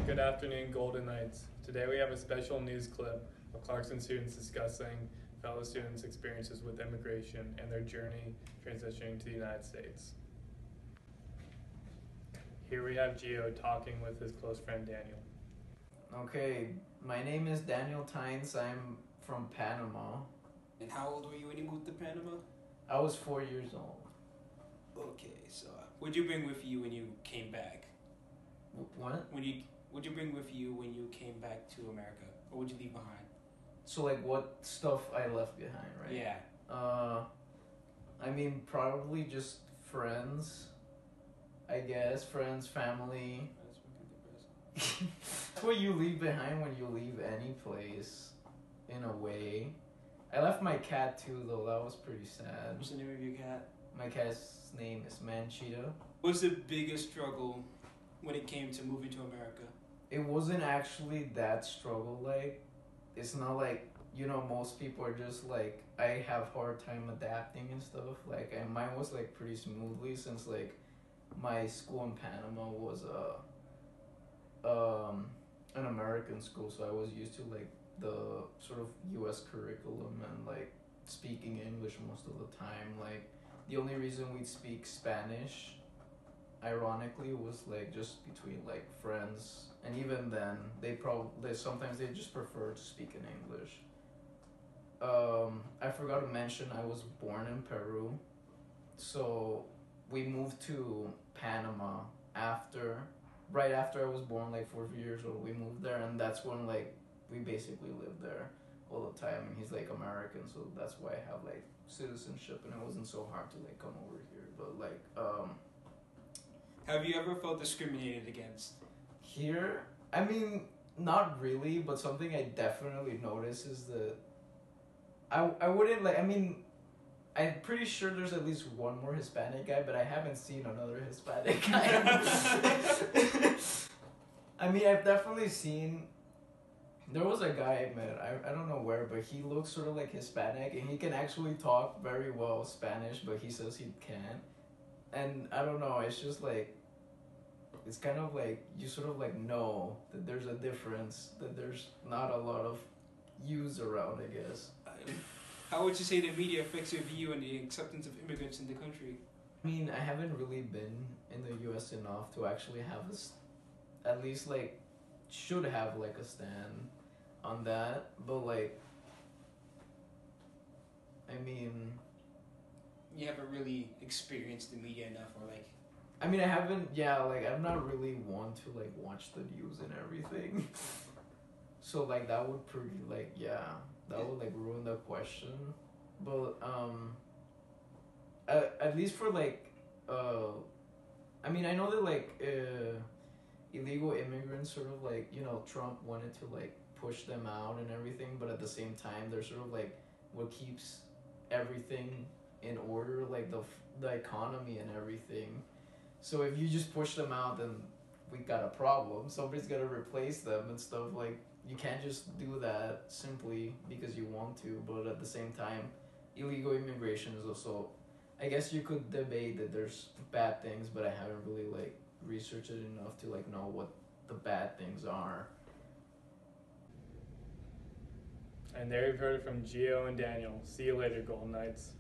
Good afternoon, Golden Knights. Today we have a special news clip of Clarkson students discussing fellow students' experiences with immigration and their journey transitioning to the United States. Here we have Gio talking with his close friend Daniel. Okay, my name is Daniel Tynes. I'm from Panama. And how old were you when you moved to Panama? I was 4 years old. Okay, so what'd you bring with you when you came back? What? What'd you bring with you when you came back to America? Or what'd you leave behind? So like what stuff I left behind, right? Yeah. I mean probably just friends. I guess friends, family. That's fucking depressing. That's what you leave behind when you leave any place, in a way. I left my cat too, though. That was pretty sad. What's the name of your cat? My cat's name is Manchita. What's the biggest struggle when it came to moving to America? It wasn't actually that struggle. Like, it's not like, most people are just like, I have hard time adapting and stuff. Like, and mine was like pretty smoothly since like my school in Panama was an American school, so I was used to like the sort of U.S. curriculum and like speaking English most of the time. Like, the only reason we'd speak Spanish, ironically, was like just between like friends, and even then sometimes they just prefer to speak in English. I forgot to mention I was born in Peru, so we moved to Panama right after I was born, like 4 years old. We moved there, and that's when like we basically lived there all the time. And he's like American, so that's why I have like citizenship, and it wasn't so hard to like come over here. But like Have you ever felt discriminated against? here, I mean, not really, but something I definitely notice is that I wouldn't like. I mean, I'm pretty sure there's at least one more Hispanic guy, but I haven't seen another Hispanic guy. I mean, I've definitely seen. There was a guy I met, I don't know where, but he looks sort of like Hispanic, and he can actually talk very well Spanish, but he says he can't. And I don't know, it's just like, it's kind of like, you sort of like know that there's a difference, that there's not a lot of U's around, I guess. How would you say the media affects your view and the acceptance of immigrants in the country? I mean, I haven't really been in the U.S. enough to actually have at least like, should have like a stand on that, but like, I mean, You haven't really experienced the media enough, or like... I mean, I haven't, yeah, like, I'm not really one to like watch the news and everything. So like, that would pretty like, yeah, that would like ruin the question. But at least for like, I mean, I know that like illegal immigrants sort of like, Trump wanted to like push them out and everything, but at the same time they're sort of like what keeps everything in order, like the economy and everything. So if you just push them out, then we got a problem. Somebody's got to replace them and stuff. Like, you can't just do that simply because you want to. But at the same time, illegal immigration is also, I guess you could debate that there's bad things, but I haven't really like researched it enough to like know what the bad things are. And there you've heard it from Gio and Daniel. See you later, Golden Knights.